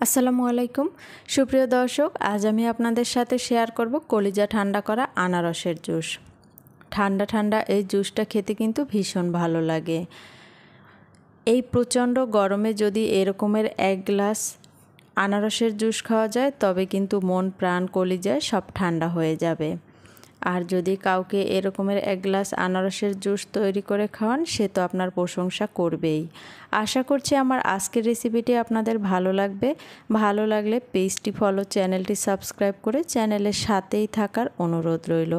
আসসালামু আলাইকুম সুপ্রিয় দর্শক, আজ আমি আপনাদের সাথে শেয়ার করব কলিজা ঠান্ডা করা আনারসের জুস। ঠান্ডা ঠান্ডা এই জুসটা খেতে কিন্তু ভীষণ ভালো লাগে। এই প্রচণ্ড গরমে যদি এরকমের এক গ্লাস আনারসের জুস খাওয়া যায় তবে কিন্তু মন প্রাণ কলিজায় সব ঠান্ডা হয়ে যাবে। আর যদি কাউকে এরকমের এক গ্লাস আনারসের জুস তৈরি করে খাওয়ান, সে তো আপনার প্রশংসা করবেই। আশা করছি আমার আজকের রেসিপিটি আপনাদের ভালো লাগবে। ভালো লাগলে পেজটি ফলো, চ্যানেলটি সাবস্ক্রাইব করে চ্যানেলের সাথেই থাকার অনুরোধ রইল।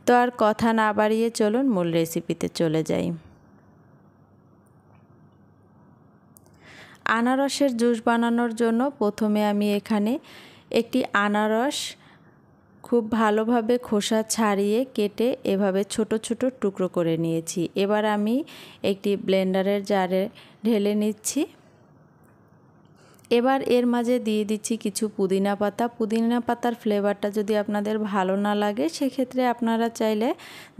তো আর কথা না বাড়িয়ে চলুন মূল রেসিপিতে চলে যাই। আনারসের জুস বানানোর জন্য প্রথমে আমি এখানে একটি আনারস খুব ভালোভাবে খোসা ছাড়িয়ে কেটে এভাবে ছোট ছোট টুকরো করে নিয়েছি। এবার আমি একটি ব্লেন্ডারের জারে ঢেলে নিচ্ছি। এবার এর মাঝে দিয়ে দিচ্ছি কিছু পুদিনা পাতা। পুদিনা পাতার ফ্লেভারটা যদি আপনাদের ভালো না লাগে সেক্ষেত্রে আপনারা চাইলে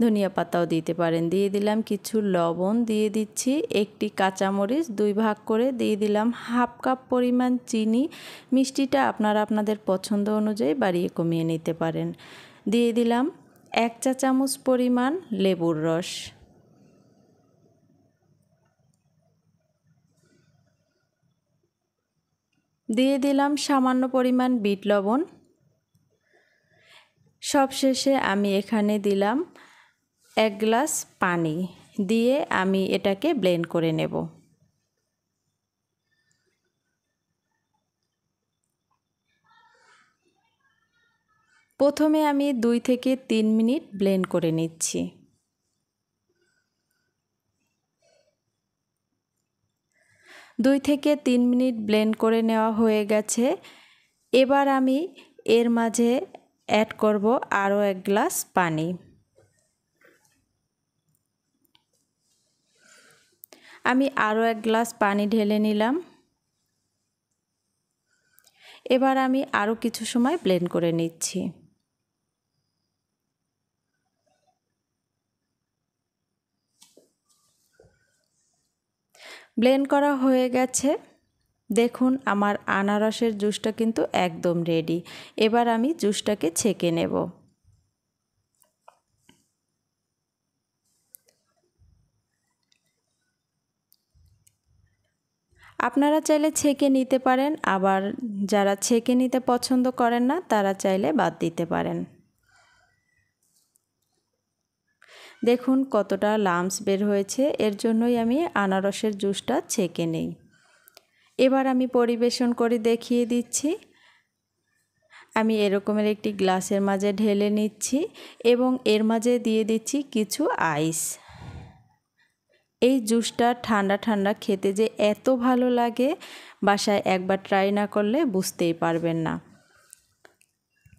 ধনিয়া পাতাও দিতে পারেন। দিয়ে দিলাম কিছু লবণ, দিয়ে দিচ্ছি একটি কাঁচামরিচ 2 ভাগ করে, দিয়ে দিলাম হাফ কাপ পরিমাণ চিনি। মিষ্টিটা আপনারা আপনাদের পছন্দ অনুযায়ী বাড়িয়ে কমিয়ে নিতে পারেন। দিয়ে দিলাম 1 চা চামচ পরিমাণ লেবুর রস। দিয়ে দিলাম সামান্য পরিমাণ বিট লবণ। সবশেষে আমি এখানে দিলাম 1 গ্লাস পানি, দিয়ে আমি এটাকে ব্লেন্ড করে নেব। প্রথমে আমি 2 থেকে 3 মিনিট ব্লেন্ড করে নিচ্ছি। দুই থেকে 3 মিনিট ব্লেন্ড করে নেওয়া হয়ে গেছে। এবার আমি এর মাঝে অ্যাড করব আরও 1 গ্লাস পানি। আমি আরও 1 গ্লাস পানি ঢেলে নিলাম। এবার আমি আরও কিছু সময় ব্লেন্ড করে নিচ্ছি। ব্লেন্ড করা হয়ে গেছে। দেখুন আমার আনারসের জুসটা কিন্তু একদম রেডি। এবার আমি জুসটাকে ছেঁকে নেব। আপনারা চাইলে ছেঁকে নিতে পারেন, আবার যারা ছেঁকে নিতে পছন্দ করেন না তারা চাইলে বাদ দিতে পারেন। দেখুন কতটা লামস বের হয়েছে, এর জন্যই আমি আনারসের জুসটা ছেঁকে নেই। এবার আমি পরিবেশন করে দেখিয়ে দিচ্ছি। আমি এরকমের একটি গ্লাসের মাঝে ঢেলে নিচ্ছি এবং এর মাঝে দিয়ে দিচ্ছি কিছু আইস। এই জুসটা ঠান্ডা ঠান্ডা খেতে যে এত ভালো লাগে, বাসায় একবার ট্রাই না করলে বুঝতেই পারবেন না।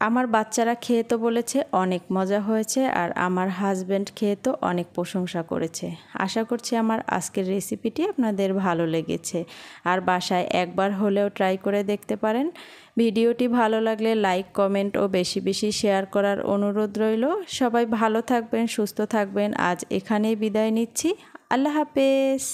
আমার বাচ্চারা খেয়ে তো বলেছে অনেক মজা হয়েছে, আর আমার হাজব্যান্ড খেয়ে তো অনেক প্রশংসা করেছে। আশা করছি আমার আজকের রেসিপিটি আপনাদের ভালো লেগেছে, আর বাসায় একবার হলেও ট্রাই করে দেখতে পারেন। ভিডিওটি ভালো লাগলে লাইক, কমেন্ট ও বেশি বেশি শেয়ার করার অনুরোধ রইল। সবাই ভালো থাকবেন, সুস্থ থাকবেন। আজ এখানেই বিদায় নিচ্ছি। আল্লাহ হাফেজ।